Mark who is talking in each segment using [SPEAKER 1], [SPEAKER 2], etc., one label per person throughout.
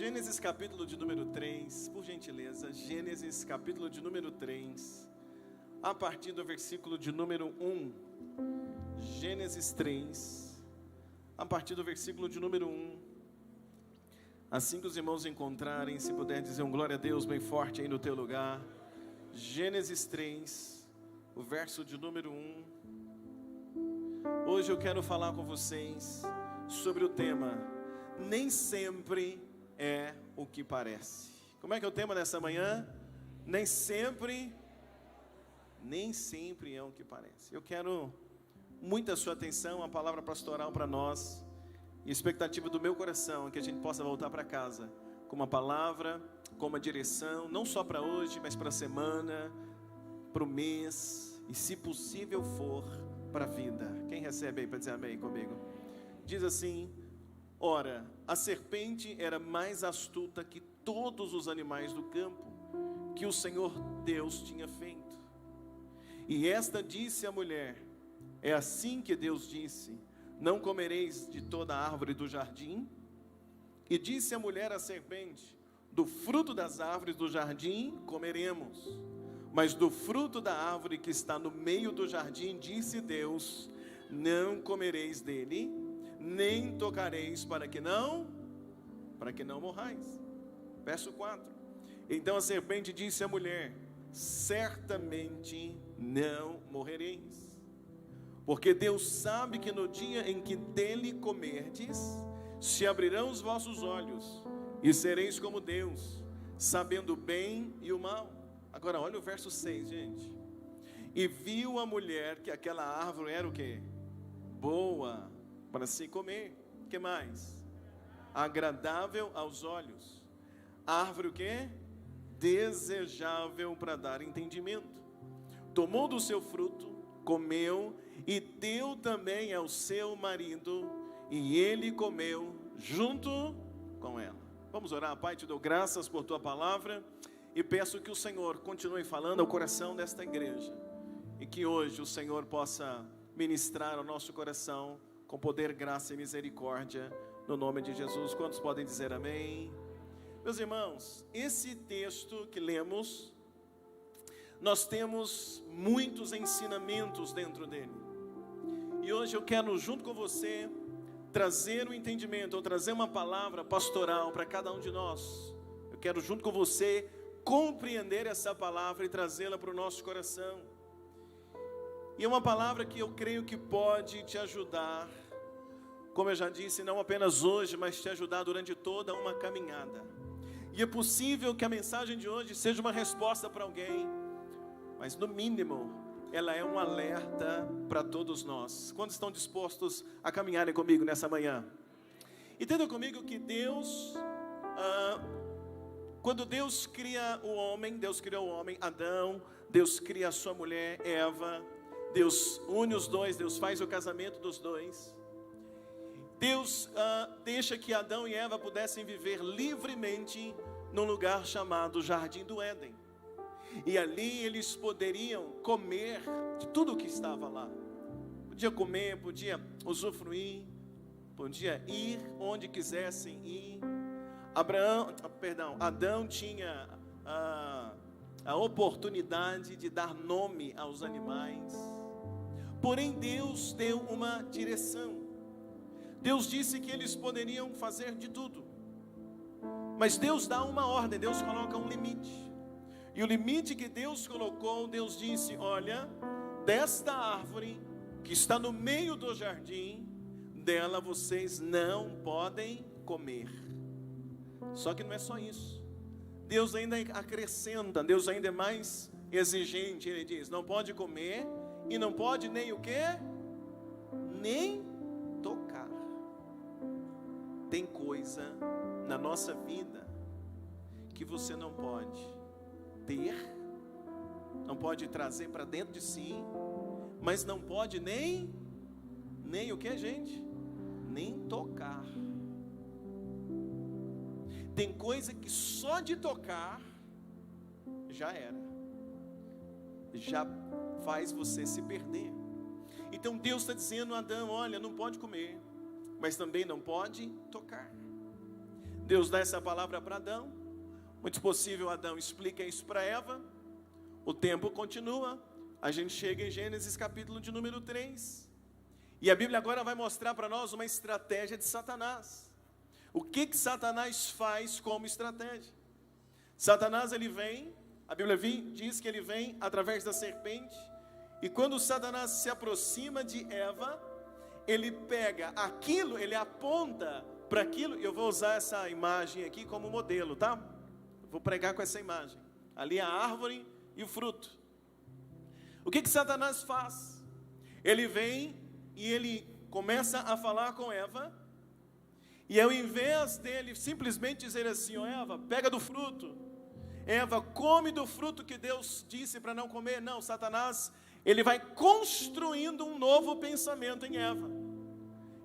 [SPEAKER 1] Gênesis capítulo de número 3, por gentileza, Gênesis capítulo de número 3, a partir do versículo de número 1, Gênesis 3, a partir do versículo de número 1, assim que os irmãos encontrarem, se puder dizer um glória a Deus bem forte aí no teu lugar, Gênesis 3, o verso de número 1, hoje eu quero falar com vocês sobre o tema, nem sempre é o que parece. Como é que é o tema dessa manhã? Nem sempre é o que parece. Eu quero muita sua atenção, a palavra pastoral para nós, e a expectativa do meu coração é que a gente possa voltar para casa com uma palavra, com uma direção, não só para hoje, mas para a semana, para o mês, e se possível for, para a vida. Quem recebe aí para dizer amém comigo? Diz assim: ora, a serpente era mais astuta que todos os animais do campo que o Senhor Deus tinha feito. E esta disse à mulher: é assim que Deus disse: não comereis de toda a árvore do jardim? E disse a mulher à serpente: do fruto das árvores do jardim comeremos, mas do fruto da árvore que está no meio do jardim, disse Deus: não comereis dele, nem tocareis para que não morrais. Verso 4. Então a serpente disse à mulher: certamente não morrereis, porque Deus sabe que no dia em que dele comerdes, se abrirão os vossos olhos, e sereis como Deus, sabendo o bem e o mal. Agora olha o verso 6, gente. E viu a mulher que aquela árvore era o quê? Boa para se comer. O que mais? Agradável aos olhos. Árvore o quê? Desejável para dar entendimento. Tomou do seu fruto, comeu e deu também ao seu marido, e ele comeu junto com ela. Vamos orar. Pai, te dou graças por tua palavra e peço que o Senhor continue falando ao coração desta igreja, e que hoje o Senhor possa ministrar ao nosso coração com poder, graça e misericórdia, no nome de Jesus. Quantos podem dizer amém? Meus irmãos, esse texto que lemos, nós temos muitos ensinamentos dentro dele. E hoje eu quero, junto com você, trazer um entendimento, ou trazer uma palavra pastoral para cada um de nós. Eu quero, junto com você, compreender essa palavra e trazê-la para o nosso coração. E é uma palavra que eu creio que pode te ajudar, como eu já disse, não apenas hoje, mas te ajudar durante toda uma caminhada. E é possível que a mensagem de hoje seja uma resposta para alguém, mas no mínimo, ela é um alerta para todos nós. Quantos estão dispostos a caminharem comigo nessa manhã? Entenda comigo que Deus, quando Deus cria o homem, Deus criou o homem, Adão, Deus cria a sua mulher, Eva, Deus une os dois, Deus faz o casamento dos dois. Deus deixa que Adão e Eva pudessem viver livremente num lugar chamado Jardim do Éden. E ali eles poderiam comer de tudo o que estava lá. Podia comer, podia usufruir, podia ir onde quisessem ir. Adão tinha a oportunidade de dar nome aos animais. Porém Deus deu uma direção. Deus disse que eles poderiam fazer de tudo, mas Deus dá uma ordem, Deus coloca um limite. E o limite que Deus colocou, Deus disse: olha, desta árvore que está no meio do jardim, dela vocês não podem comer. Só que não é só isso. Deus ainda acrescenta, Deus ainda é mais exigente. Ele diz: não pode comer e não pode nem o quê? Nem tocar. Tem coisa na nossa vida que você não pode ter, não pode trazer para dentro de si, mas não pode nem o que, gente? Nem tocar. Tem coisa que só de tocar já era, já faz você se perder. Então Deus está dizendo a Adão: olha, não pode comer, mas também não pode tocar. Deus dá essa palavra para Adão. Muito possível Adão explica isso para Eva. O tempo continua. A gente chega em Gênesis capítulo de número 3. E a Bíblia agora vai mostrar para nós uma estratégia de Satanás. O que Satanás faz como estratégia? Satanás, ele vem, a Bíblia diz que ele vem através da serpente. E quando Satanás se aproxima de Eva, ele pega aquilo, ele aponta para aquilo. Eu vou usar essa imagem aqui como modelo, tá? Vou pregar com essa imagem. Ali a árvore e o fruto. O que Satanás faz? Ele vem e ele começa a falar com Eva. E ao invés dele simplesmente dizer assim: ó Eva, pega do fruto. Eva, come do fruto que Deus disse para não comer. Não, Satanás, ele vai construindo um novo pensamento em Eva.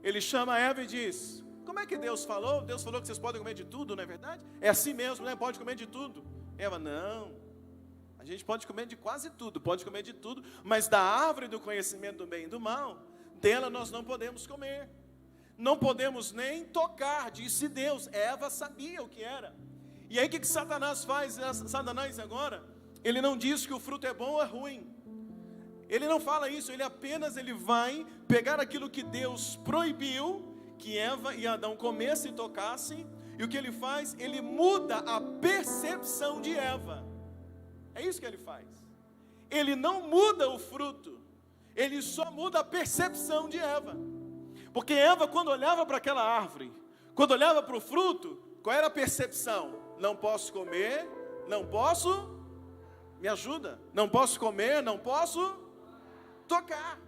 [SPEAKER 1] Ele chama Eva e diz: como é que Deus falou? Deus falou que vocês podem comer de tudo, não é verdade? É assim mesmo, né? Pode comer de tudo. Eva, não. A gente pode comer de quase tudo, pode comer de tudo, mas da árvore do conhecimento do bem e do mal, dela nós não podemos comer. Não podemos nem tocar, disse Deus. Eva sabia o que era. E aí o que Satanás faz? Satanás agora, ele não diz que o fruto é bom ou é ruim. Ele não fala isso, ele vai pegar aquilo que Deus proibiu, que Eva e Adão comessem e tocassem, e o que ele faz? Ele muda a percepção de Eva. É isso que ele faz. Ele não muda o fruto, ele só muda a percepção de Eva. Porque Eva, quando olhava para aquela árvore, quando olhava para o fruto, qual era a percepção? Não posso comer, não posso, me ajuda, não posso comer, não posso tocar.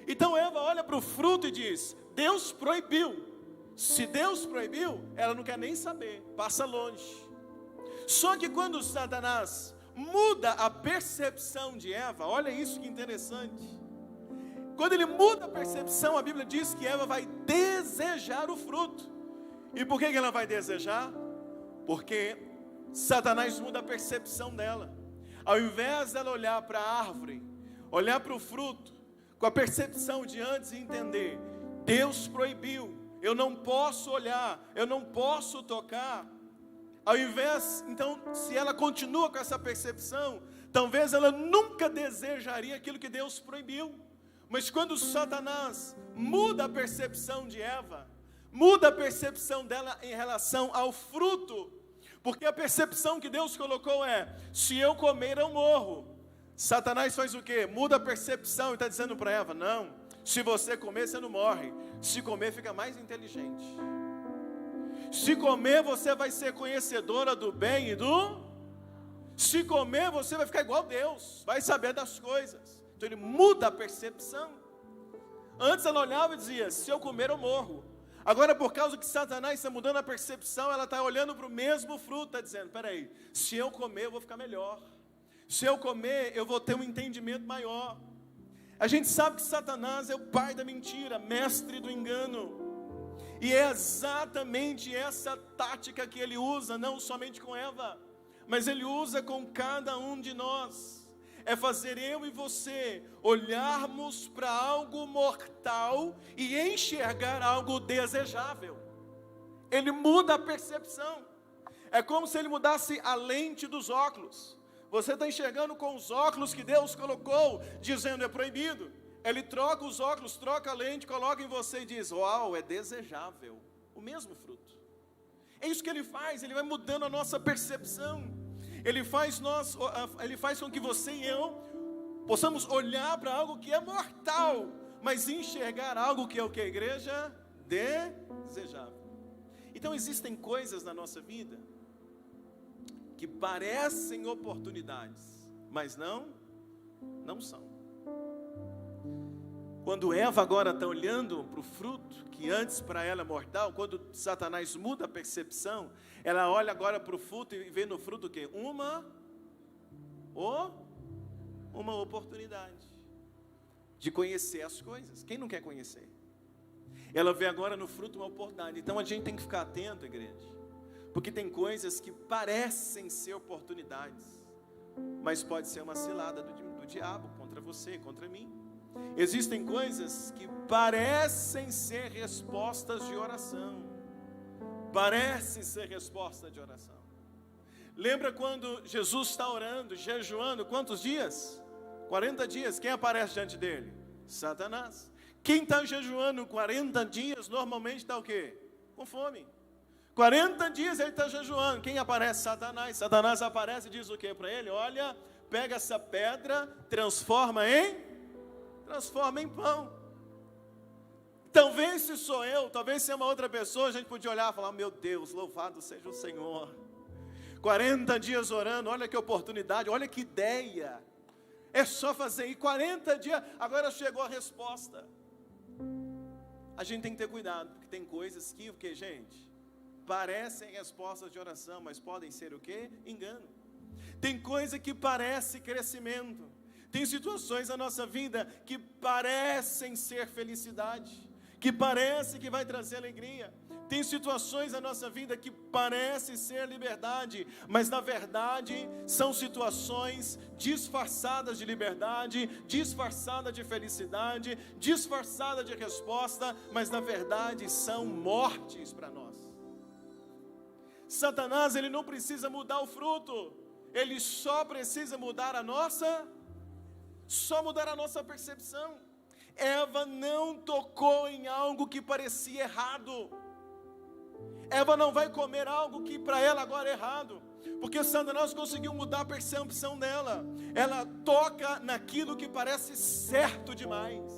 [SPEAKER 1] Então Eva olha para o fruto e diz: Deus proibiu. Se Deus proibiu, ela não quer nem saber, passa longe. Só que quando Satanás muda a percepção de Eva, olha isso que interessante. Quando ele muda a percepção, a Bíblia diz que Eva vai desejar o fruto. E por que ela vai desejar? Porque Satanás muda a percepção dela. Ao invés dela olhar para a árvore, olhar para o fruto, com a percepção de antes e entender: Deus proibiu, eu não posso olhar, eu não posso tocar. Ao invés, então, se ela continua com essa percepção, talvez ela nunca desejaria aquilo que Deus proibiu. Mas quando Satanás muda a percepção de Eva, muda a percepção dela em relação ao fruto, porque a percepção que Deus colocou é: se eu comer eu morro. Satanás faz o quê? Muda a percepção e está dizendo para Eva: não, se você comer você não morre, se comer fica mais inteligente, se comer você vai ser conhecedora do bem e do... se comer você vai ficar igual a Deus, vai saber das coisas. Então ele muda a percepção. Antes ela olhava e dizia: se eu comer eu morro. Agora, por causa que Satanás está mudando a percepção, ela está olhando para o mesmo fruto, está dizendo: peraí, se eu comer eu vou ficar melhor, se eu comer eu vou ter um entendimento maior. A gente sabe que Satanás é o pai da mentira, mestre do engano. E é exatamente essa tática que ele usa, não somente com Eva, mas ele usa com cada um de nós. É fazer eu e você olharmos para algo mortal e enxergar algo desejável. Ele muda a percepção. É como se ele mudasse a lente dos óculos. Você está enxergando com os óculos que Deus colocou, dizendo é proibido. Ele troca os óculos, troca a lente, coloca em você e diz: uau, é desejável. O mesmo fruto. É isso que ele faz, ele vai mudando a nossa percepção. Ele faz com que você e eu possamos olhar para algo que é mortal, mas enxergar algo que é o que a igreja? Desejável. Então existem coisas na nossa vida que parecem oportunidades, mas não são. Quando Eva agora está olhando para o fruto, que antes para ela é mortal, quando Satanás muda a percepção, ela olha agora para o fruto e vê no fruto o quê? Uma oportunidade de conhecer as coisas. Quem não quer conhecer? Ela vê agora no fruto uma oportunidade. Então a gente tem que ficar atento, igreja, porque tem coisas que parecem ser oportunidades, mas pode ser uma cilada do diabo contra você, contra mim. Existem coisas que parecem ser respostas de oração, parece ser resposta de oração. Lembra quando Jesus está orando, jejuando, quantos dias? 40 dias, quem aparece diante dele? Satanás. Quem está jejuando 40 dias, normalmente está o quê? Com fome. 40 dias ele está jejuando, quem aparece? Satanás. Satanás aparece e diz o quê para ele? Olha, pega essa pedra, transforma em pão. Talvez se sou eu, talvez se é uma outra pessoa, a gente podia olhar e falar, meu Deus, louvado seja o Senhor. 40 dias orando, olha que oportunidade, olha que ideia. É só fazer, e 40 dias, agora chegou a resposta. A gente tem que ter cuidado, porque tem coisas que, o que, gente? Parecem respostas de oração, mas podem ser o quê? Engano. Tem coisa que parece crescimento. Tem situações na nossa vida que parecem ser felicidade, que parece que vai trazer alegria. Tem situações na nossa vida que parecem ser liberdade, mas na verdade são situações disfarçadas de liberdade, disfarçadas de felicidade, disfarçadas de resposta, mas na verdade são mortes para nós. Satanás, ele não precisa mudar o fruto, ele só precisa mudar a nossa percepção. Eva não tocou em algo que parecia errado. Eva não vai comer algo que para ela agora é errado, porque Satanás conseguiu mudar a percepção dela. Ela toca naquilo que parece certo demais.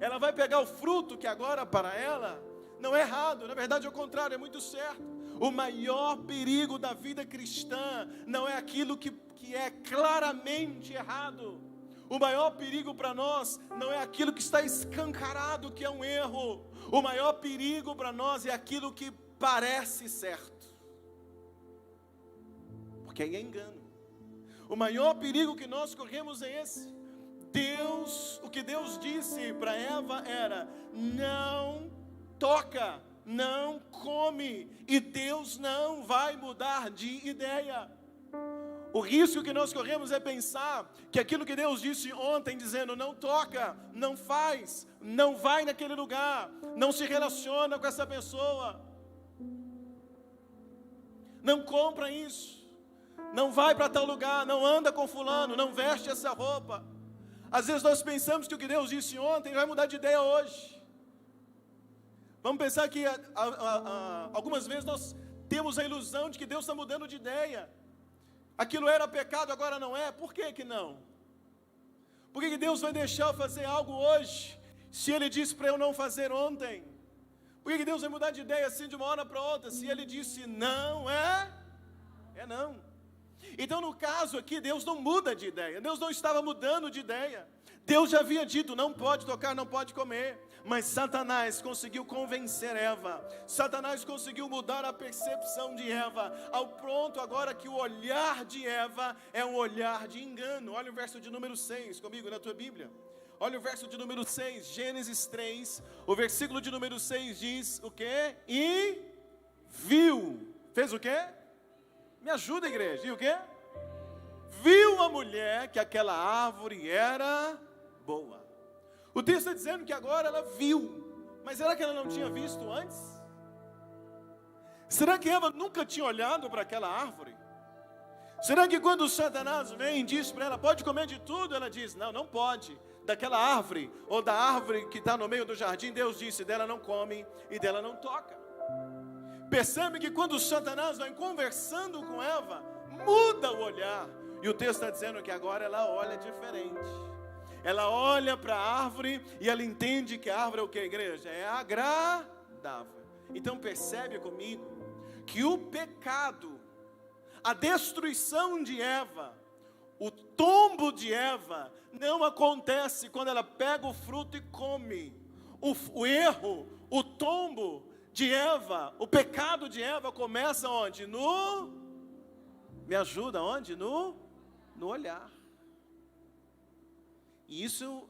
[SPEAKER 1] Ela vai pegar o fruto que agora para ela não é errado, na verdade é o contrário, é muito certo. O maior perigo da vida cristã não é aquilo que é claramente errado. O maior perigo para nós não é aquilo que está escancarado, que é um erro. O maior perigo para nós é aquilo que parece certo, porque aí é engano. O maior perigo que nós corremos é esse. O que Deus disse para Eva era: não toca, não come, e Deus não vai mudar de ideia. O risco que nós corremos é pensar que aquilo que Deus disse ontem, dizendo não toca, não faz, não vai naquele lugar, não se relaciona com essa pessoa, não compra isso, não vai para tal lugar, não anda com fulano, não veste essa roupa. Às vezes nós pensamos que o que Deus disse ontem vai mudar de ideia hoje. Vamos pensar que algumas vezes nós temos a ilusão de que Deus está mudando de ideia. Aquilo era pecado, agora não é. Por que não? Por que Deus vai deixar eu fazer algo hoje, se Ele disse para eu não fazer ontem? Por que Deus vai mudar de ideia assim de uma hora para outra, se Ele disse não é não? Então no caso aqui, Deus não muda de ideia. Deus não estava mudando de ideia. Deus já havia dito, não pode tocar, não pode comer. Mas Satanás conseguiu convencer Eva. Satanás conseguiu mudar a percepção de Eva, ao ponto agora que o olhar de Eva é um olhar de engano. Olha o verso de número 6 comigo na tua Bíblia. Olha o verso de número 6, Gênesis 3, o versículo de número 6 diz o quê? E viu. Fez o quê? Me ajuda, igreja. E o quê? Viu a mulher que aquela árvore era boa. O texto está dizendo que agora ela viu, mas será que ela não tinha visto antes? Será que Eva nunca tinha olhado para aquela árvore? Será que quando Satanás vem e diz para ela, pode comer de tudo, ela diz, não, não pode, daquela árvore, ou da árvore que está no meio do jardim, Deus disse, dela não come e dela não toca. Percebe que quando Satanás vai conversando com Eva, muda o olhar, e o texto está dizendo que agora ela olha diferente. Ela olha para a árvore e ela entende que a árvore é o que, igreja? É agradável. Então percebe comigo que o pecado, a destruição de Eva, o tombo de Eva, não acontece quando ela pega o fruto e come. O erro, o tombo de Eva, o pecado de Eva começa onde? Me ajuda, onde? No olhar. E isso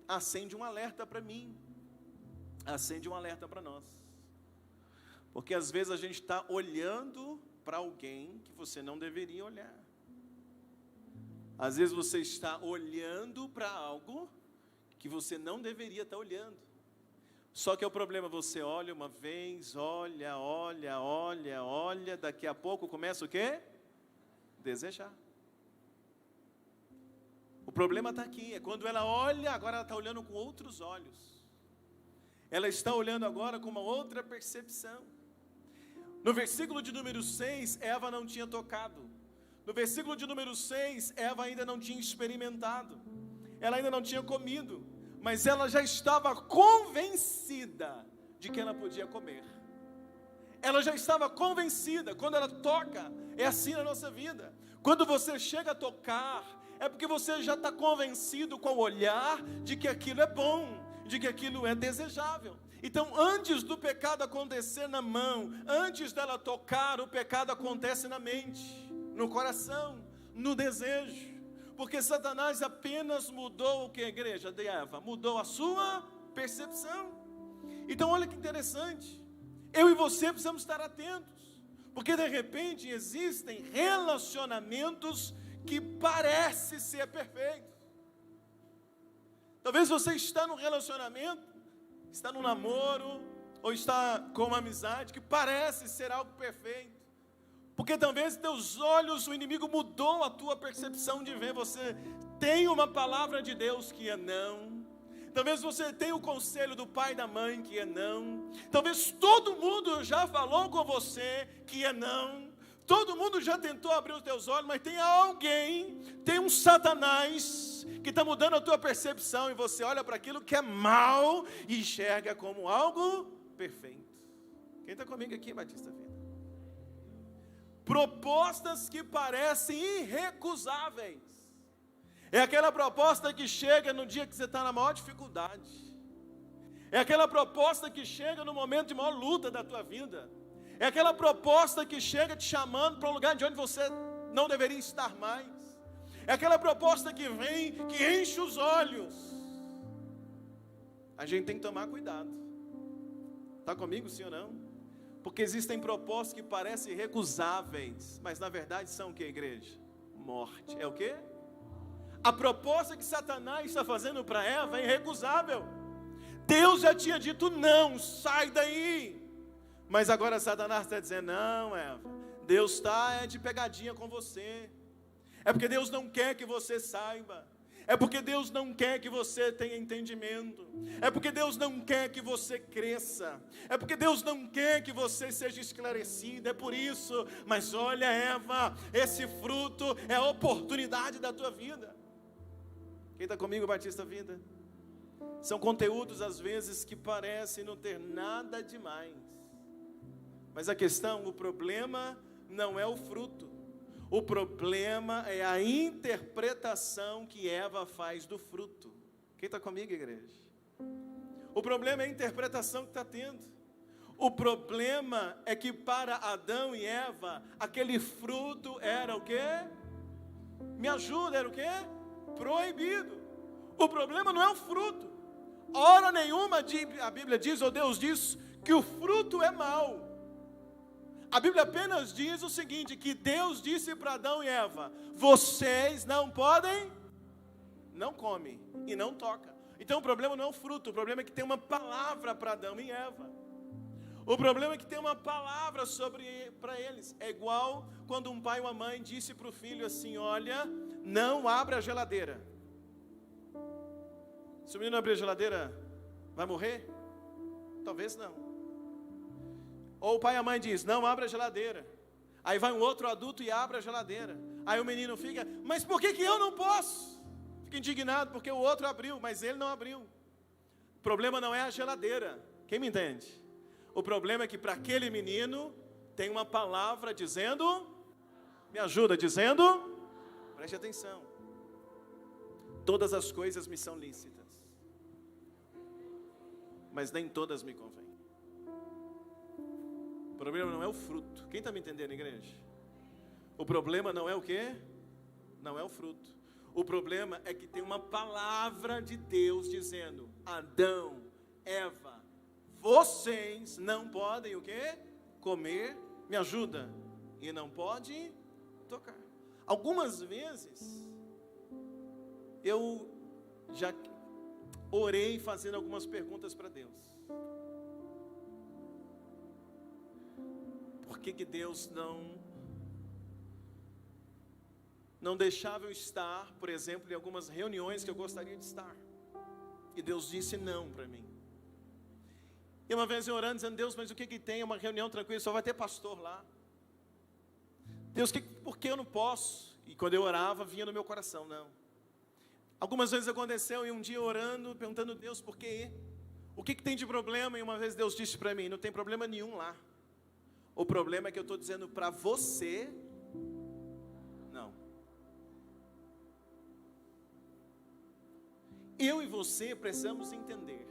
[SPEAKER 1] acende um alerta para mim, acende um alerta para nós. Porque às vezes a gente está olhando para alguém que você não deveria olhar. Às vezes você está olhando para algo que você não deveria estar olhando. Só que é o problema, você olha uma vez, olha, daqui a pouco começa o quê? Desejar. O problema está aqui, é quando ela olha, agora ela está olhando com outros olhos. Ela está olhando agora com uma outra percepção. No versículo de número 6, Eva não tinha tocado. No versículo de número 6, Eva ainda não tinha experimentado. Ela ainda não tinha comido. Mas ela já estava convencida de que ela podia comer. Ela já estava convencida. Quando ela toca, é assim na nossa vida. Quando você chega a tocar, é porque você já está convencido com o olhar de que aquilo é bom, de que aquilo é desejável. Então, antes do pecado acontecer na mão, antes dela tocar, o pecado acontece na mente, no coração, no desejo. Porque Satanás apenas mudou o que, a igreja de Eva? Mudou a sua percepção. Então olha que interessante, eu e você precisamos estar atentos, porque de repente existem relacionamentos que parecem ser perfeitos. Talvez você está num relacionamento, está num namoro, ou está com uma amizade que parece ser algo perfeito. Porque talvez teus olhos, o inimigo mudou a tua percepção de ver. Você tem uma palavra de Deus que é não. Talvez você tenha o conselho do pai e da mãe que é não. Talvez todo mundo já falou com você que é não. Todo mundo já tentou abrir os teus olhos, mas tem alguém, tem um Satanás que está mudando a tua percepção. E você olha para aquilo que é mal e enxerga como algo perfeito. Quem está comigo aqui, Batista Vida? Propostas que parecem irrecusáveis. É aquela proposta que chega no dia que você está na maior dificuldade. É aquela proposta que chega no momento de maior luta da tua vida. É aquela proposta que chega te chamando para um lugar de onde você não deveria estar mais. É aquela proposta que vem, que enche os olhos. A gente tem que tomar cuidado. Está comigo, sim ou não? Porque existem propostas que parecem irrecusáveis, mas na verdade são o que, igreja? Morte. É o quê? A proposta que Satanás está fazendo para Eva é irrecusável. Deus já tinha dito não, sai daí. Mas agora Satanás está dizendo, não, Eva, Deus está de pegadinha com você. É porque Deus não quer que você saiba. É porque Deus não quer que você tenha entendimento. É porque Deus não quer que você cresça. É porque Deus não quer que você seja esclarecido. É por isso. Mas olha, Eva, esse fruto é a oportunidade da tua vida. Quem está comigo, Batista Vida? São conteúdos às vezes que parecem não ter nada demais. Mas a questão, o problema não é o fruto. O problema é a interpretação que Eva faz do fruto. Quem está comigo, igreja? O problema é a interpretação que está tendo. O problema é que para Adão e Eva, aquele fruto era o quê? Me ajuda, era o quê? Proibido. O problema não é o fruto. Hora nenhuma a Bíblia diz, ou Deus diz, que o fruto é mau. A Bíblia apenas diz o seguinte, que Deus disse para Adão e Eva, vocês não podem, não comem e não tocam. Então o problema não é o fruto, o problema é que tem uma palavra para Adão e Eva. O problema é que tem uma palavra para eles. É igual quando um pai ou uma mãe disse para o filho assim, olha, não abra a geladeira. Se o menino abrir a geladeira, vai morrer? Talvez não. Ou o pai e a mãe diz, não abra a geladeira. Aí vai um outro adulto e abre a geladeira. Aí o menino fica, mas por que eu não posso? Fica indignado porque o outro abriu, mas ele não abriu. O problema não é a geladeira. Quem me entende? O problema é que para aquele menino tem uma palavra dizendo, me ajuda, dizendo, preste atenção. Todas as coisas me são lícitas, mas nem todas me convêm. O problema não é o fruto. Quem está me entendendo, igreja? O problema não é o quê? Não é o fruto. O problema é que tem uma palavra de Deus dizendo, Adão, Eva, vocês não podem o quê? Comer, me ajuda, e não pode tocar. Algumas vezes, eu já orei fazendo algumas perguntas para Deus. por que Deus não deixava eu estar, por exemplo, em algumas reuniões que eu gostaria de estar. E Deus disse não para mim. E uma vez eu orando, dizendo: Deus, mas o que tem? É uma reunião tranquila, só vai ter pastor lá. Deus, por que eu não posso? E quando eu orava, vinha no meu coração: não. Algumas vezes aconteceu, e um dia orando, perguntando: Deus, por quê? O que tem de problema? E uma vez Deus disse para mim: não tem problema nenhum lá. O problema é que eu estou dizendo para você, não. Eu e você precisamos entender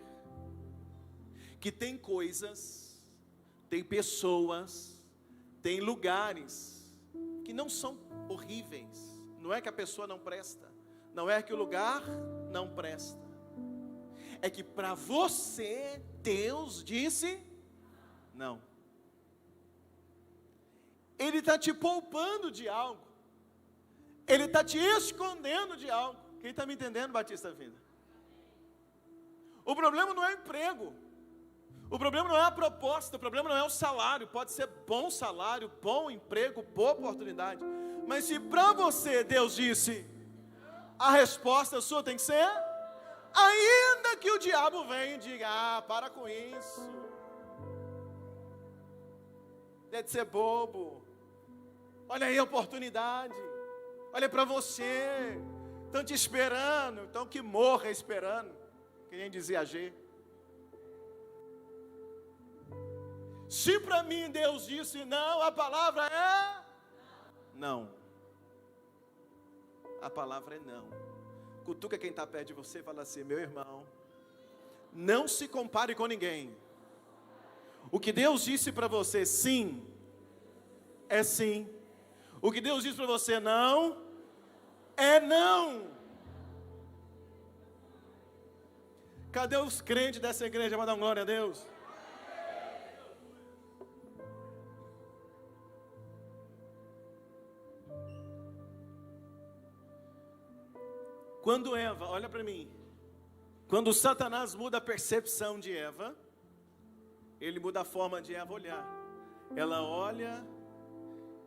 [SPEAKER 1] que tem coisas, tem pessoas, tem lugares que não são horríveis. Não é que a pessoa não presta, não é que o lugar não presta. É que para você, Deus disse não. Ele está te poupando de algo. Ele está te escondendo de algo. Quem está me entendendo, Batista Vida? O problema não é o emprego. O problema não é a proposta. O problema não é o salário. Pode ser bom salário, bom emprego, boa oportunidade. Mas se para você Deus disse, a resposta sua tem que ser, ainda que o diabo venha e diga: ah, para com isso, deve ser bobo, olha aí a oportunidade, olha para você, estão te esperando, então que morra esperando, que nem dizia G. Se para mim Deus disse não, a palavra é não. A palavra é não. Cutuca quem está perto de você e fala assim: meu irmão, não se compare com ninguém. O que Deus disse para você sim, é sim. O que Deus disse para você não, é não. Cadê os crentes dessa igreja para dar glória a Deus? Quando Eva, olha para mim, quando Satanás muda a percepção de Eva, ele muda a forma de Eva olhar. Ela olha,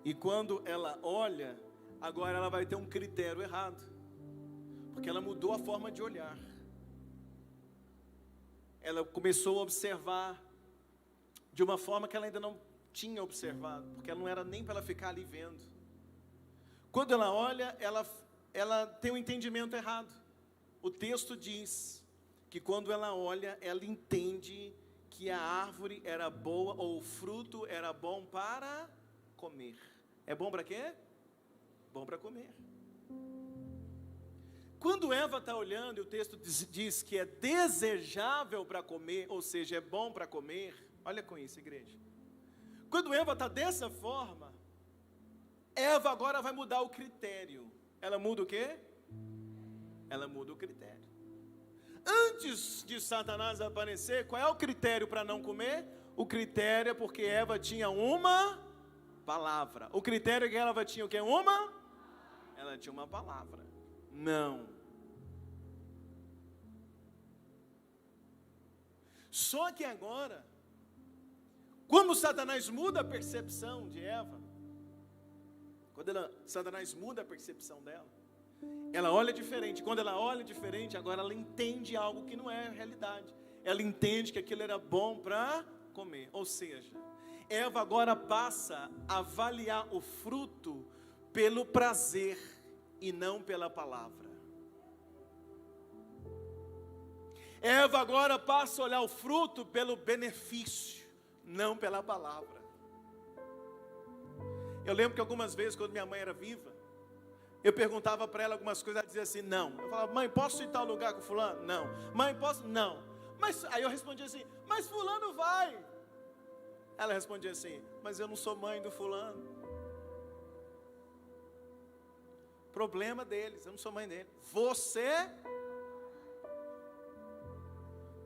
[SPEAKER 1] e quando ela olha, agora ela vai ter um critério errado, porque ela mudou a forma de olhar. Ela começou a observar de uma forma que ela ainda não tinha observado, porque ela não era nem para ela ficar ali vendo. Quando ela olha, ela tem um entendimento errado. O texto diz que quando ela olha, ela entende que a árvore era boa, ou o fruto era bom para comer. É bom para quê? Bom para comer. Quando Eva está olhando, e o texto diz que é desejável para comer, ou seja, é bom para comer. Olha com isso, igreja. Quando Eva está dessa forma, Eva agora vai mudar o critério. Ela muda o quê? Ela muda o critério. Antes de Satanás aparecer, qual é o critério para não comer? O critério é porque Eva tinha uma palavra. O critério é que ela tinha o quê? Ela tinha uma palavra. Não. Só que agora, como Satanás muda a percepção de Eva, Satanás muda a percepção dela, ela olha diferente. Quando ela olha diferente, agora ela entende algo que não é realidade. Ela entende que aquilo era bom para comer. Ou seja, Eva agora passa a avaliar o fruto pelo prazer e não pela palavra. Eva agora passa a olhar o fruto pelo benefício, não pela palavra. Eu lembro que algumas vezes, quando minha mãe era viva, eu perguntava para ela algumas coisas, ela dizia assim, não. Eu falava: mãe, posso ir em tal lugar com fulano? Não. Mãe, posso? Não. Mas aí eu respondia assim: mas fulano vai. Ela respondia assim: mas eu não sou mãe do fulano. Problema deles, eu não sou mãe dele. Você?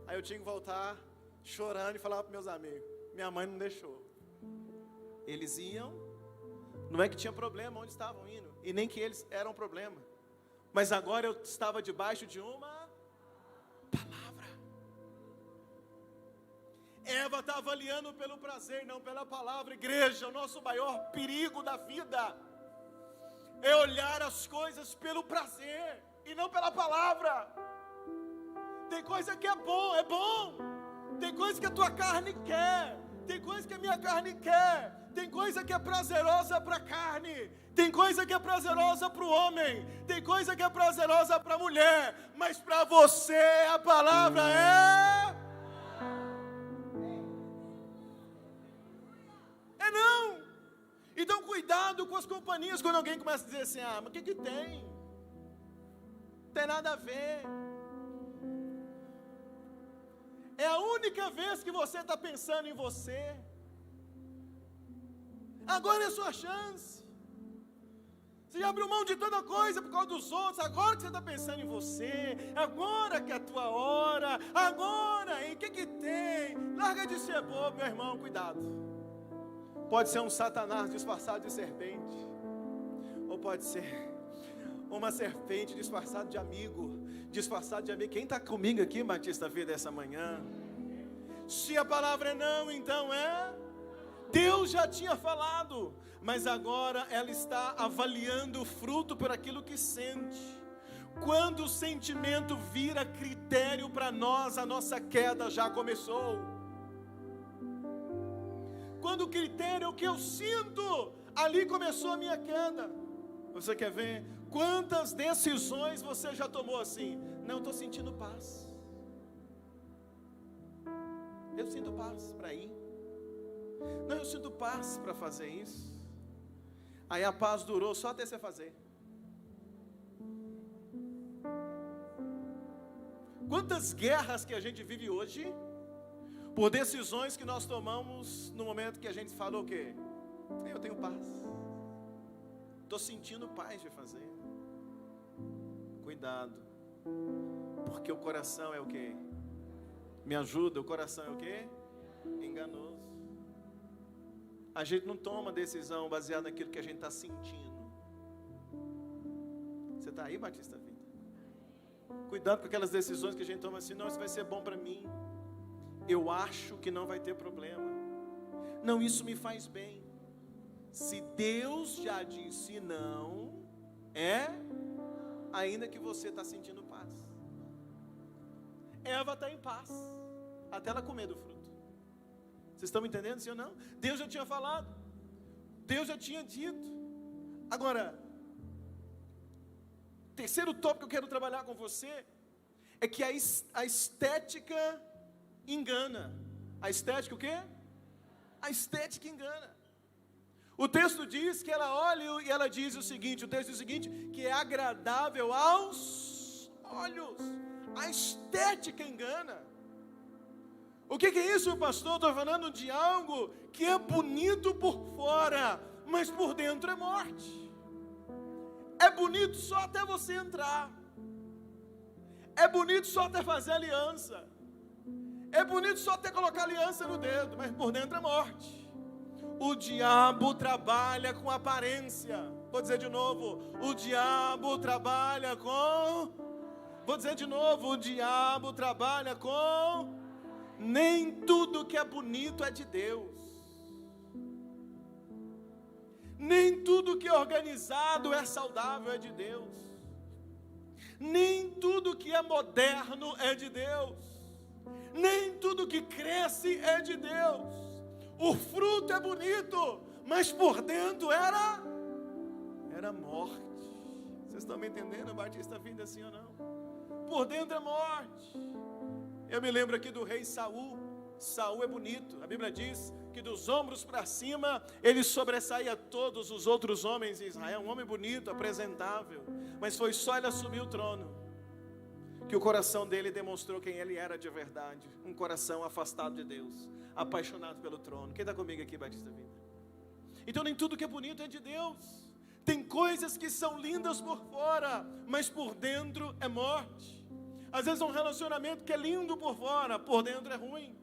[SPEAKER 1] Aí eu tinha que voltar chorando e falar para meus amigos: minha mãe não deixou. Eles iam. Não é que tinha problema onde estavam indo, e nem que eles eram problema, mas agora eu estava debaixo de uma palavra. Eva está avaliando pelo prazer, não pela palavra. Igreja, o nosso maior perigo da vida é olhar as coisas pelo prazer e não pela palavra. Tem coisa que é bom. Tem coisa que a tua carne quer. Tem coisa que a minha carne quer. Tem coisa que é prazerosa para a carne. Tem coisa que é prazerosa para o homem. Tem coisa que é prazerosa para a mulher. Mas para você a palavra é não. Então cuidado com as companhias quando alguém começa a dizer assim: mas o que tem? Não tem nada a ver. É a única vez que você está pensando em você. Agora é a sua chance. Você abriu mão de toda coisa por causa dos outros. Agora que você está pensando em você. Agora que é a tua hora. Agora, hein? O que tem? Larga de ser bobo, meu irmão, cuidado. Pode ser um Satanás disfarçado de serpente. Ou pode ser uma serpente disfarçada de amigo. Disfarçado de amigo. Quem está comigo aqui, Batista Vida, essa manhã? Se a palavra é não, então é. Deus já tinha falado, mas agora ela está avaliando o fruto por aquilo que sente. Quando o sentimento vira critério para nós, a nossa queda já começou. Quando o critério é o que eu sinto, ali começou a minha queda. Você quer ver quantas decisões você já tomou assim? Não, estou sentindo paz. Eu sinto paz para ir. Não, eu sinto paz para fazer isso. Aí a paz durou só até você fazer. Quantas guerras que a gente vive hoje, por decisões que nós tomamos no momento que a gente falou o quê? Eu tenho paz. Estou sentindo paz de fazer. Cuidado. Porque o coração é o quê? Me ajuda, o coração é o quê? Enganoso. A gente não toma decisão baseada naquilo que a gente está sentindo. Você está aí, Batista Vida? Cuidado com aquelas decisões que a gente toma assim: não, isso vai ser bom para mim. Eu acho que não vai ter problema. Não, isso me faz bem. Se Deus já disse não, ainda que você está sentindo paz. Eva está em paz, até ela comer do fruto. Vocês estão me entendendo, sim ou não? Deus já tinha falado, Deus já tinha dito. Agora, terceiro tópico que eu quero trabalhar com você é que a estética engana. A estética o quê? A estética engana. O texto diz que ela olha e ela diz o seguinte, o texto diz o seguinte, que é agradável aos olhos. A estética engana. O que é isso, pastor? Estou falando de algo que é bonito por fora, mas por dentro é morte. É bonito só até você entrar. É bonito só até fazer aliança. É bonito só até colocar aliança no dedo, mas por dentro é morte. O diabo trabalha com aparência. Vou dizer de novo, o diabo trabalha com... Vou dizer de novo, o diabo trabalha com... Nem tudo que é bonito é de Deus. Nem tudo que é organizado é saudável é de Deus. Nem tudo que é moderno é de Deus. Nem tudo que cresce é de Deus. O fruto é bonito, mas por dentro era morte. Vocês estão me entendendo, Batista Vida, assim ou não? Por dentro é morte. Eu me lembro aqui do rei Saul. Saul é bonito. A Bíblia diz que dos ombros para cima ele sobressaía todos os outros homens de Israel. Um homem bonito, apresentável. Mas foi só ele assumir o trono que o coração dele demonstrou quem ele era de verdade. Um coração afastado de Deus, apaixonado pelo trono. Quem está comigo aqui, Batista Vida? Então nem tudo que é bonito é de Deus. Tem coisas que são lindas por fora, mas por dentro é morte. Às vezes um relacionamento que é lindo por fora, por dentro é ruim.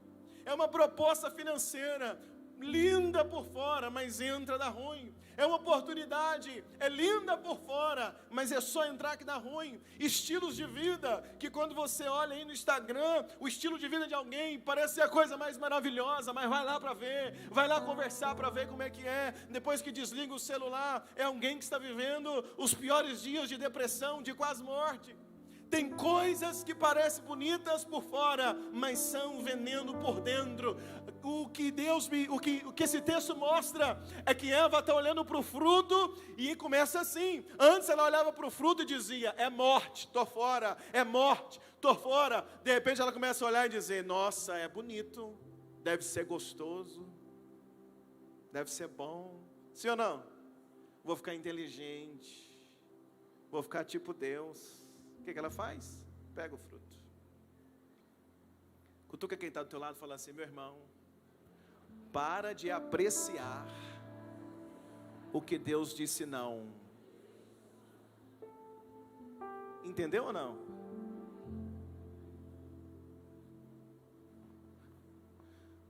[SPEAKER 1] É uma proposta financeira, linda por fora, mas entra dá ruim. É uma oportunidade, é linda por fora, mas é só entrar que dá ruim. Estilos de vida, que quando você olha aí no Instagram, o estilo de vida de alguém parece ser a coisa mais maravilhosa, mas vai lá para ver, vai lá conversar para ver como é que é. Depois que desliga o celular, é alguém que está vivendo os piores dias de depressão, de quase morte. Tem coisas que parecem bonitas por fora, mas são veneno por dentro. O que esse texto mostra é que Eva está olhando para o fruto e começa assim. Antes ela olhava para o fruto e dizia: é morte, estou fora, é morte, estou fora. De repente ela começa a olhar e dizer: nossa, é bonito, deve ser gostoso, deve ser bom. Sim ou não? Vou ficar inteligente, vou ficar tipo Deus. O que ela faz? Pega o fruto. Cutuca quem está do teu lado e fala assim: meu irmão, para de apreciar o que Deus disse não. Entendeu ou não?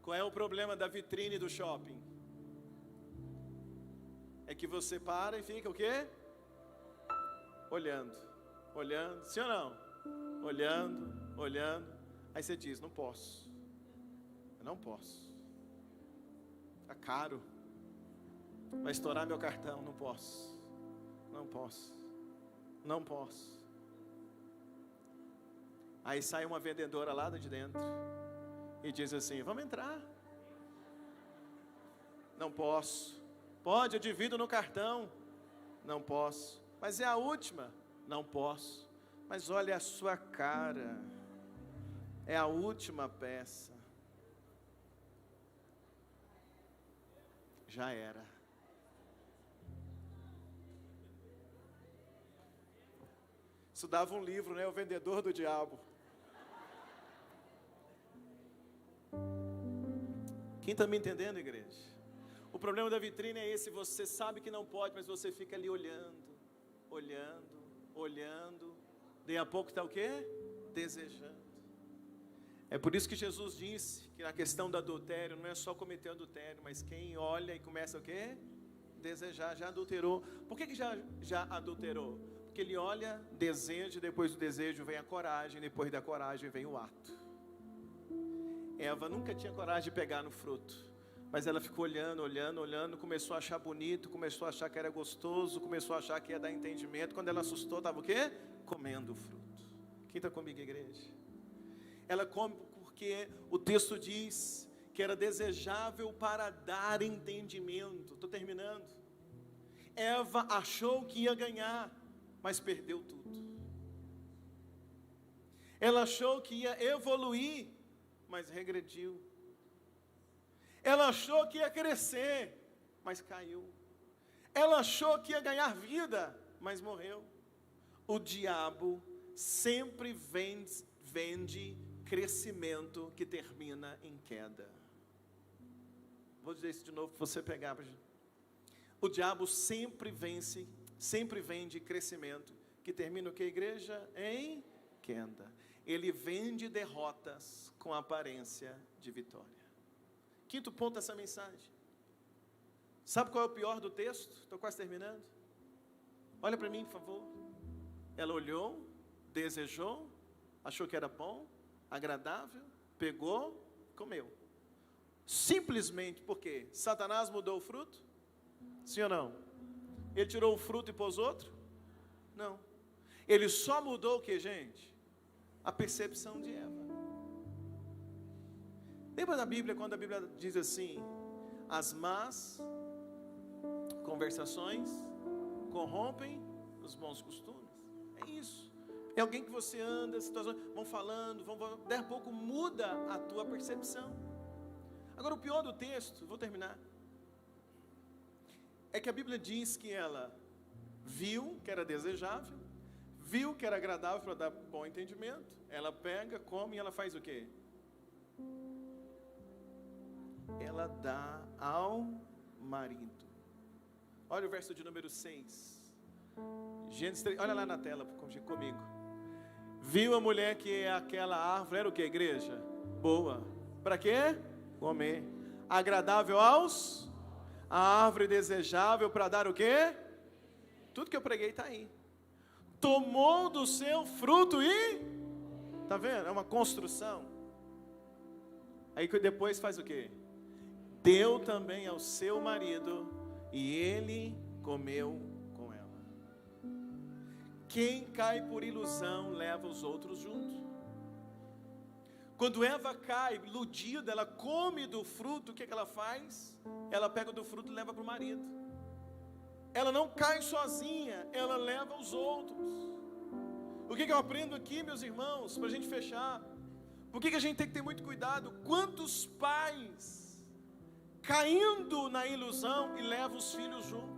[SPEAKER 1] Qual é o problema da vitrine do shopping? É que você para e fica o quê? Olhando. Olhando, sim ou não? Olhando. Aí você diz: não posso. Eu não posso. Está caro. Vai estourar meu cartão. Não posso. Aí sai uma vendedora lá de dentro e diz assim: vamos entrar. Não posso. Pode, eu divido no cartão. Não posso. Mas é a última. Não posso. Mas olha a sua cara. É a última peça. Já era. Isso dava um livro, né? O Vendedor do Diabo. Quem está me entendendo, igreja? O problema da vitrine é esse: você sabe que não pode, mas você fica ali olhando. Daí a pouco está o quê? Desejando. É por isso que Jesus disse que na questão do adultério, não é só cometer adultério, mas quem olha e começa o quê? Desejar, já adulterou. Por que já adulterou? Porque ele olha, deseja, depois do desejo vem a coragem, depois da coragem vem o ato. Eva nunca tinha coragem de pegar no fruto, mas ela ficou olhando, começou a achar bonito, começou a achar que era gostoso, começou a achar que ia dar entendimento. Quando ela assustou, estava o quê? Comendo o fruto. Quem está comigo, igreja? Ela come porque o texto diz que era desejável para dar entendimento. Estou terminando. Eva achou que ia ganhar, mas perdeu tudo. Ela achou que ia evoluir, mas regrediu. Ela achou que ia crescer, mas caiu. Ela achou que ia ganhar vida, mas morreu. O diabo sempre vende crescimento que termina em queda. Vou dizer isso de novo para você pegar. O diabo sempre vende crescimento que termina o que, igreja? Em queda. Ele vende derrotas com aparência de vitória. Quinto ponto dessa mensagem. Sabe qual é o pior do texto? Estou quase terminando. Olha para mim, por favor. Ela olhou, desejou, achou que era bom, agradável, pegou, comeu. Simplesmente porque Satanás mudou o fruto? Sim ou não? Ele tirou um fruto e pôs outro? Não. Ele só mudou o que, gente? A percepção de Eva. Lembra da Bíblia, quando a Bíblia diz assim: as más conversações corrompem os bons costumes? É isso. É alguém que você anda, situações, vão falando, daí a pouco muda a tua percepção. Agora, o pior do texto, vou terminar, é que a Bíblia diz que ela viu que era desejável, viu que era agradável para dar bom entendimento, ela pega, come e ela faz o quê? Ela dá ao marido. Olha o verso de número 6. Gênesis 3, olha lá na tela comigo. Viu a mulher que aquela árvore era o que, igreja? Boa. Para quê? Comer. agradável a árvore desejável para dar o quê? Tudo que eu preguei está aí. Tomou do seu fruto e, está vendo? É uma construção. Aí que depois faz o quê? Deu também ao seu marido e ele comeu com ela. Quem cai por ilusão leva os outros junto. Quando Eva cai, iludida, ela come do fruto, o que ela faz? Ela pega do fruto e leva para o marido. Ela não cai sozinha, ela leva os outros. O que eu aprendo aqui, meus irmãos, para a gente fechar? Por que a gente tem que ter muito cuidado? Quantos pais caindo na ilusão e levam os filhos juntos?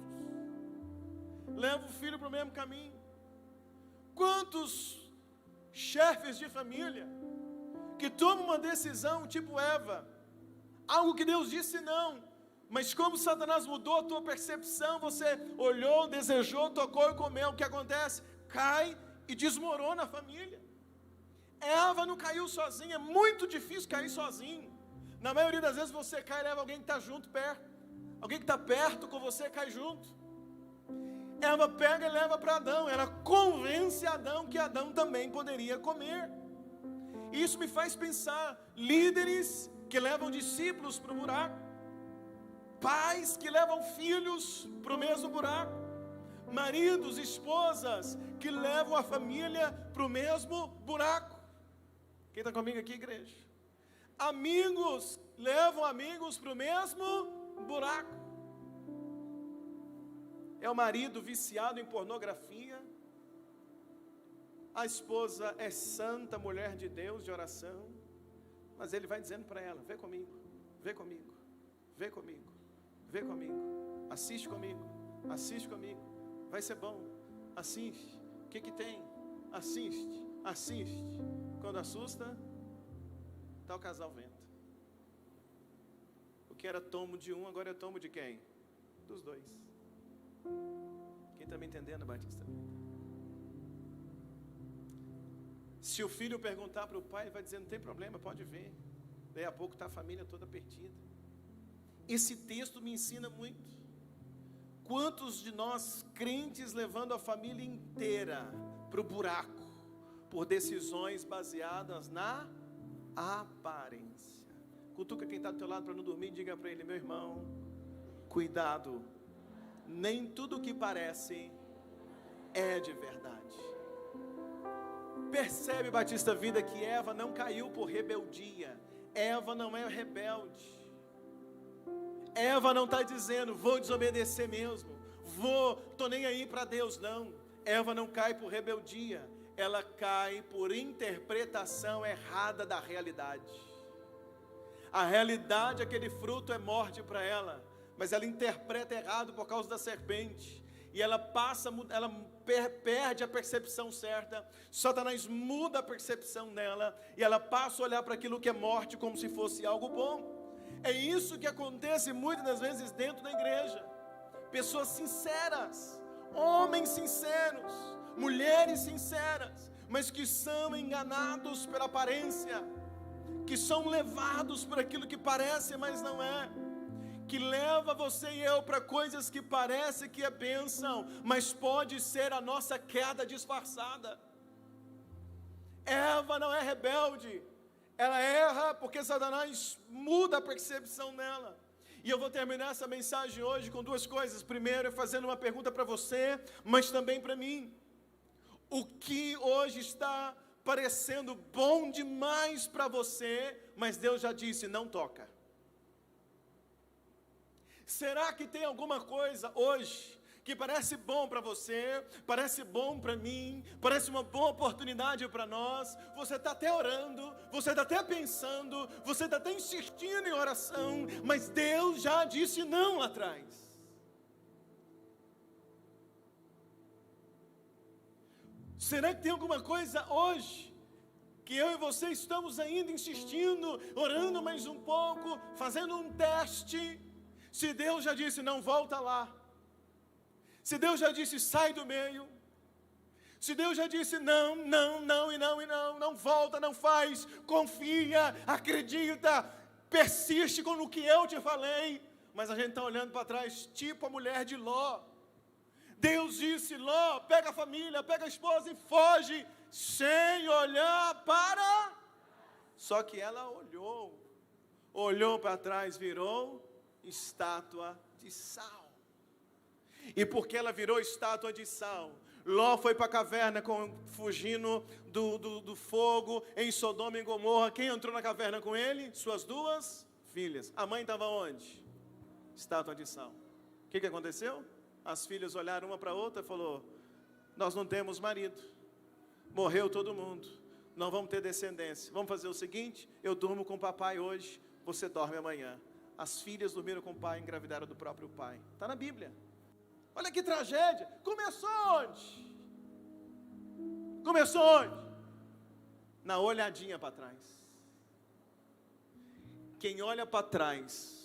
[SPEAKER 1] Levam o filho para o mesmo caminho. Quantos chefes de família que tomam uma decisão tipo Eva, algo que Deus disse não, mas como Satanás mudou a tua percepção, você olhou, desejou, tocou e comeu, o que acontece? Cai e desmorona a família. Eva não caiu sozinha, é muito difícil cair sozinho. Na maioria das vezes você cai e leva alguém que está junto, perto. Alguém que está perto com você cai junto. Eva pega e leva para Adão, ela convence Adão que Adão também poderia comer. Isso me faz pensar, líderes que levam discípulos para o buraco, pais que levam filhos para o mesmo buraco, maridos, esposas que levam a família para o mesmo buraco. Quem está comigo aqui, igreja? Amigos levam amigos para o mesmo buraco. É o marido viciado em pornografia, a esposa é santa, mulher de Deus, de oração, mas ele vai dizendo para ela, vê comigo, vê comigo, vê comigo, vê comigo, assiste comigo, vai ser bom, assiste, o que tem? Assiste, quando assusta, está o casal vendo. O que era tomo de um, agora é tomo de quem? Dos dois. Quem está me entendendo, Batista? Se o filho perguntar para o pai, ele vai dizer, não tem problema, pode ver. Daí a pouco está a família toda perdida. Esse texto me ensina muito. Quantos de nós, crentes, levando a família inteira para o buraco, por decisões baseadas na aparência. Cutuca quem está do teu lado para não dormir e diga para ele, meu irmão, cuidado, nem tudo o que parece é de verdade. Percebe, Batista Vida, que Eva não caiu por rebeldia. Eva não é rebelde. Eva não está dizendo, vou desobedecer mesmo, estou nem aí para Deus, não. Eva não cai por rebeldia, ela cai por interpretação errada da realidade. A realidade, aquele fruto é morte para ela, mas ela interpreta errado por causa da serpente. E ela perde a percepção certa. Satanás muda a percepção dela e ela passa a olhar para aquilo que é morte como se fosse algo bom. É isso que acontece muitas das vezes dentro da igreja. Pessoas sinceras, homens sinceros, mulheres sinceras, mas que são enganados pela aparência, que são levados por aquilo que parece, mas não é. Que leva você e eu para coisas que parece que é bênção, mas pode ser a nossa queda disfarçada. Eva não é rebelde, ela erra porque Satanás muda a percepção dela. E eu vou terminar essa mensagem hoje com duas coisas. Primeiro é fazendo uma pergunta para você, mas também para mim. O que hoje está parecendo bom demais para você, mas Deus já disse, não toca. Será que tem alguma coisa hoje que parece bom para você, parece bom para mim, parece uma boa oportunidade para nós? Você está até orando, você está até pensando, você está até insistindo em oração, mas Deus já disse não lá atrás. Será que tem alguma coisa hoje que eu e você estamos ainda insistindo, orando mais um pouco, fazendo um teste? Se Deus já disse, não volta lá. Se Deus já disse, sai do meio. Se Deus já disse, não volta, não faz, confia, acredita. persiste com o que eu te falei. Mas a gente está olhando para trás, tipo a mulher de Ló. Deus disse: Ló, pega a família, pega a esposa e foge, sem olhar para... Só que ela olhou para trás, virou estátua de sal. E porque ela virou estátua de sal, Ló foi para a caverna fugindo do fogo em Sodoma e Gomorra. Quem entrou na caverna com ele? Suas duas filhas. A mãe estava onde? Estátua de sal. O que aconteceu? As filhas olharam uma para a outra e falaram: nós não temos marido, morreu todo mundo, não vamos ter descendência. Vamos fazer o seguinte: eu durmo com o papai hoje, você dorme amanhã. As filhas dormiram com o pai, engravidaram do próprio pai. Está na Bíblia. Olha que tragédia. Começou onde? Começou onde? Na olhadinha para trás. Quem olha para trás,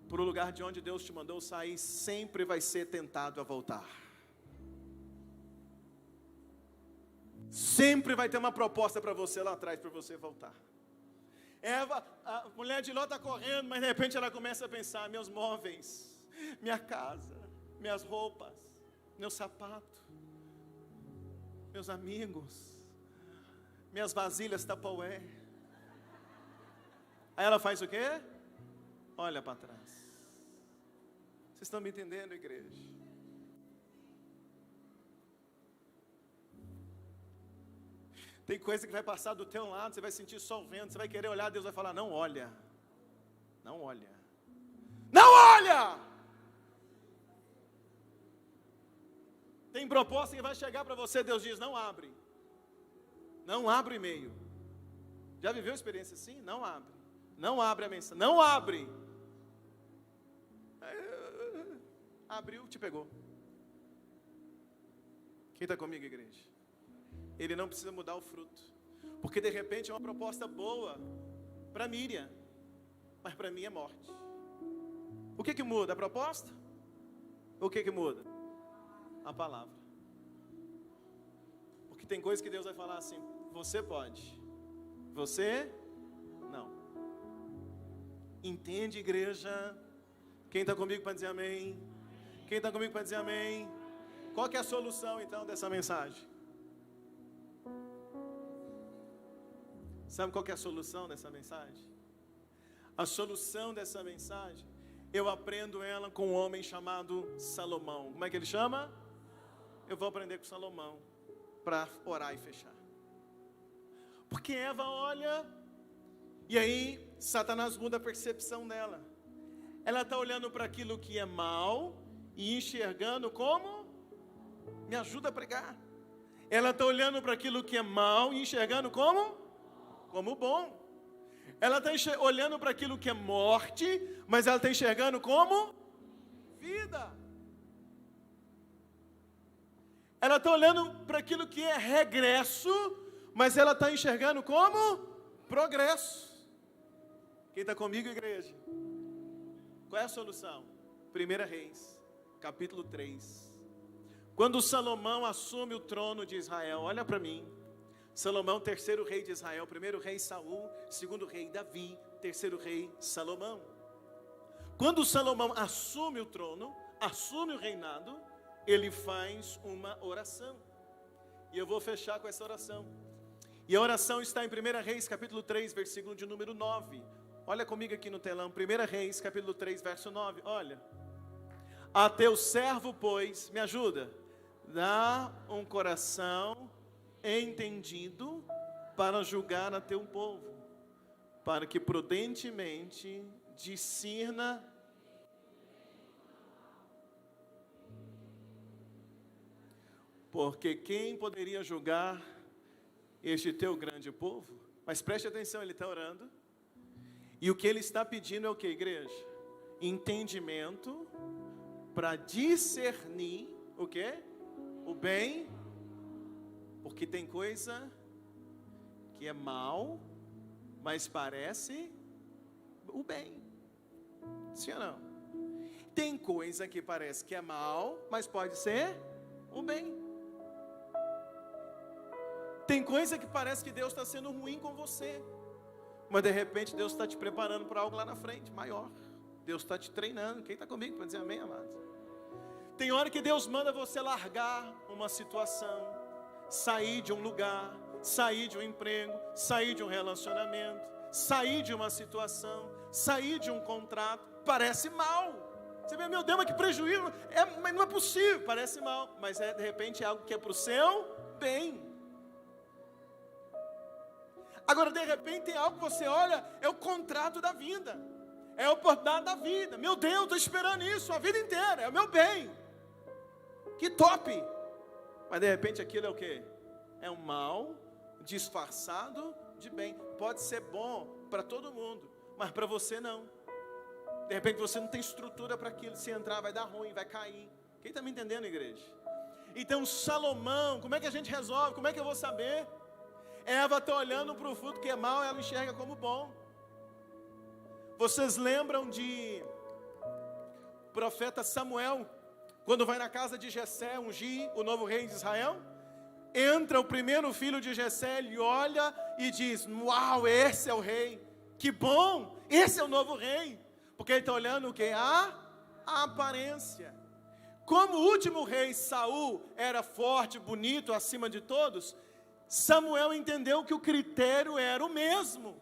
[SPEAKER 1] para o lugar de onde Deus te mandou sair, sempre vai ser tentado a voltar. Sempre vai ter uma proposta para você lá atrás, para você voltar. Eva, a mulher de Ló está correndo, mas de repente ela começa a pensar: meus móveis, minha casa, minhas roupas, meu sapato, meus amigos, minhas vasilhas Tupperware. Aí ela faz o quê? Olha para trás. Vocês estão me entendendo, igreja? Tem coisa que vai passar do teu lado, você vai sentir só o vento, você vai querer olhar, Deus vai falar: não olha, não olha, não olha. Tem proposta que vai chegar para você, Deus diz: não abre, não abre o e-mail. Já viveu experiência assim? Não abre, não abre a mensagem, não abre. Abriu, te pegou. Quem está comigo, igreja? Ele não precisa mudar o fruto, porque de repente é uma proposta boa para Miriam, mas para mim é morte. O que muda? A proposta? O que muda? A palavra. Porque tem coisas que Deus vai falar assim: você pode, você não. Entende, igreja? Quem está comigo para dizer amém? Quem está comigo para dizer amém? Qual que é a solução então dessa mensagem? Sabe qual que é a solução dessa mensagem? A solução dessa mensagem, eu aprendo ela com um homem chamado Salomão. Como é que ele chama? Eu vou aprender com Salomão para orar e fechar. Porque Eva olha, e aí Satanás muda a percepção dela. Ela está olhando para aquilo que é mal e enxergando como? Me ajuda a pregar. Ela está olhando para aquilo que é mal e enxergando como? Como bom. Ela está olhando para aquilo que é morte, mas ela está enxergando como? Vida. Ela está olhando para aquilo que é regresso, mas ela está enxergando como? Progresso. Quem está comigo, igreja? Qual é a solução? 1 Reis, capítulo 3. Quando Salomão assume o trono de Israel, olha para mim. Salomão, terceiro rei de Israel. Primeiro rei Saul, segundo rei Davi, terceiro rei Salomão. Quando Salomão assume o trono, assume o reinado, ele faz uma oração. E eu vou fechar com essa oração. E a oração está em 1 Reis, capítulo 3, versículo de número 9. Olha comigo aqui no telão, 1 Reis, capítulo 3, verso 9. Olha. A teu servo, pois, me ajuda, dá um coração entendido para julgar a teu povo, para que prudentemente discirna. Porque quem poderia julgar este teu grande povo? Mas preste atenção, ele está orando. E o que ele está pedindo é o que, igreja? Entendimento para discernir o que? O bem. Porque tem coisa que é mal, mas parece o bem. Sim ou não? Tem coisa que parece que é mal, mas pode ser o bem. Tem coisa que parece que Deus está sendo ruim com você, Mas de repente Deus está te preparando para algo lá na frente, maior. Deus está te treinando. Quem está comigo para dizer amém, amados? Tem hora que Deus manda você largar uma situação, sair de um lugar, sair de um emprego, sair de um relacionamento, sair de uma situação, sair de um contrato. Parece mal. Você vê, meu Deus, mas que prejuízo. Mas não é possível, parece mal. Mas de repente é algo que é para o seu bem. Agora de repente tem algo que você olha, é o contrato da vida. É a oportunidade da vida. Meu Deus, estou esperando isso a vida inteira. É o meu bem. Que top. Mas de repente aquilo é o quê? É um mal disfarçado de bem. Pode ser bom para todo mundo, mas para você não. De repente você não tem estrutura para aquilo. Se entrar vai dar ruim, vai cair. Quem está me entendendo, igreja? Então Salomão, como é que a gente resolve? Como é que eu vou saber? Eva está olhando para o fruto que é mau, ela enxerga como bom. Vocês lembram de profeta Samuel, quando vai na casa de Jessé ungir o novo rei de Israel? Entra o primeiro filho de Jessé, ele olha e diz: uau, esse é o rei, que bom, esse é o novo rei. Porque ele está olhando o que? A aparência. Como o último rei Saul era forte, bonito, acima de todos, Samuel entendeu que o critério era o mesmo.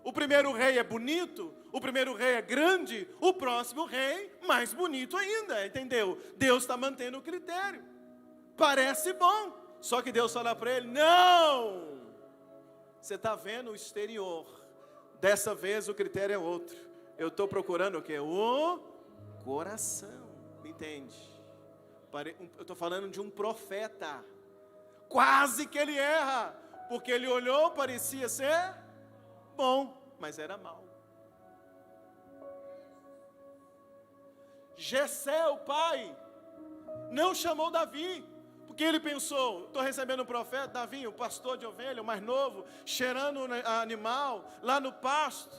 [SPEAKER 1] O primeiro rei é bonito, o primeiro rei é grande, o próximo rei mais bonito ainda, entendeu? Deus está mantendo o critério. Parece bom, só que Deus fala para ele: não! Você está vendo o exterior, dessa vez o critério é outro. Eu estou procurando o quê? O coração, entende? Eu estou falando de um profeta. Quase que ele erra, porque ele olhou, parecia ser bom, mas era mau. Jessé, o pai, não chamou Davi, porque ele pensou: estou recebendo um profeta, Davi, o pastor de ovelha, o mais novo, cheirando animal, lá no pasto.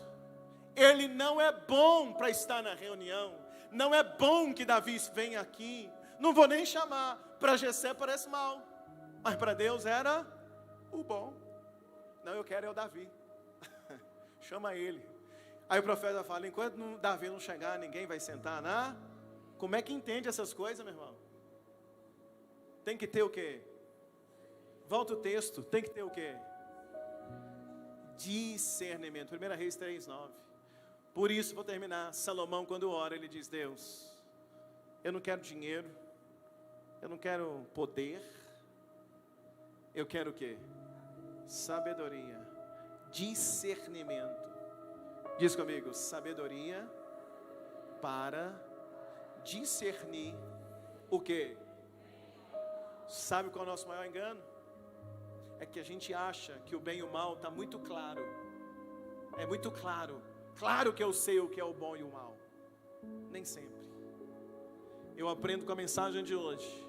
[SPEAKER 1] Ele não é bom para estar na reunião, não é bom que Davi venha aqui, não vou nem chamar. Para Jessé parece mal, mas para Deus era o bom. Não, eu quero é o Davi. Chama ele. Aí o profeta fala: enquanto Davi não chegar, ninguém vai sentar na... Como é que entende essas coisas, meu irmão? Tem que ter o quê? Volta o texto. Tem que ter o quê? Discernimento. 1 Reis 3:9. Por isso, vou terminar. Salomão, quando ora, ele diz: Deus, eu não quero dinheiro, eu não quero poder, eu quero o quê? Sabedoria, discernimento. Diz comigo: sabedoria para discernir o quê? Sabe qual é o nosso maior engano? É que a gente acha que o bem e o mal está muito claro. É muito claro. Claro que eu sei o que é o bom e o mal. Nem sempre. Eu aprendo com a mensagem de hoje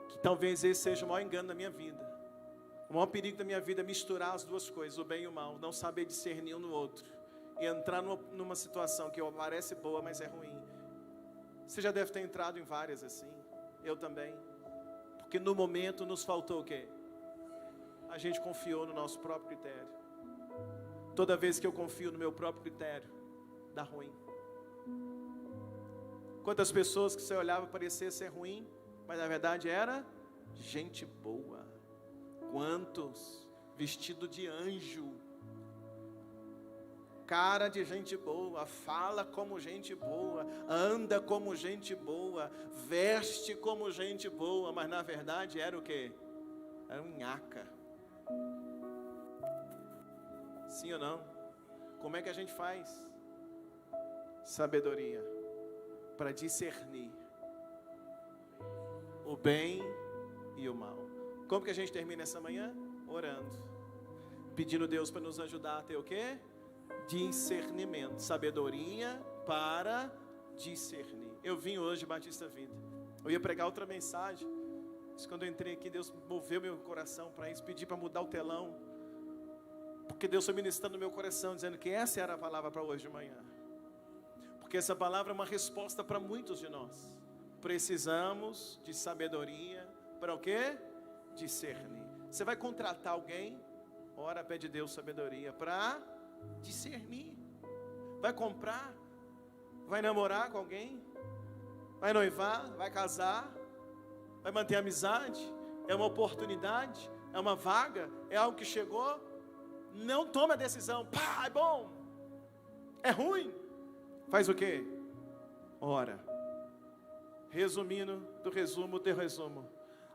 [SPEAKER 1] que talvez esse seja o maior engano da minha vida. O maior perigo da minha vida é misturar as duas coisas, o bem e o mal. Não saber discernir um no outro. E entrar numa situação que parece boa, mas é ruim. Você já deve ter entrado em várias assim. Eu também. Porque no momento nos faltou o quê? A gente confiou no nosso próprio critério. Toda vez que eu confio no meu próprio critério, dá ruim. Quantas pessoas que você olhava parecia ser ruim, mas na verdade era gente boa. Quantos vestido de anjo, cara de gente boa, fala como gente boa, anda como gente boa, veste como gente boa, mas na verdade era o quê? Era um nhaca. Sim ou não? Como é que a gente faz? Sabedoria para discernir o bem e o mal. Como que a gente termina essa manhã? Orando, pedindo a Deus para nos ajudar a ter o quê? Discernimento, sabedoria para discernir. Eu vim hoje Batista Vida, eu ia pregar outra mensagem, mas quando eu entrei aqui, Deus moveu meu coração para isso, pedi para mudar o telão, porque Deus foi ministrando no meu coração, dizendo que essa era a palavra para hoje de manhã. Porque essa palavra é uma resposta para muitos de nós. Precisamos de sabedoria para o quê? Discernir. Você vai contratar alguém? Ora, pede a Deus sabedoria para discernir. Vai comprar? Vai namorar com alguém? Vai noivar? Vai casar? Vai manter amizade? É uma oportunidade? É uma vaga? É algo que chegou? Não toma a decisão. Pá, é bom. É ruim. Faz o quê? Ora. Resumindo do resumo do resumo.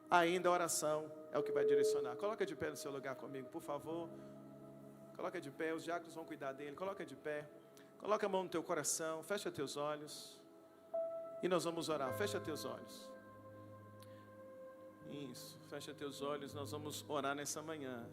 [SPEAKER 1] Ainda a oração é o que vai direcionar. Coloca de pé no seu lugar comigo, por favor. Coloca de pé, os diáconos vão cuidar dele. Coloca de pé. Coloca a mão no teu coração. Fecha teus olhos. E nós vamos orar. Fecha teus olhos. Isso. Fecha teus olhos. Nós vamos orar nessa manhã.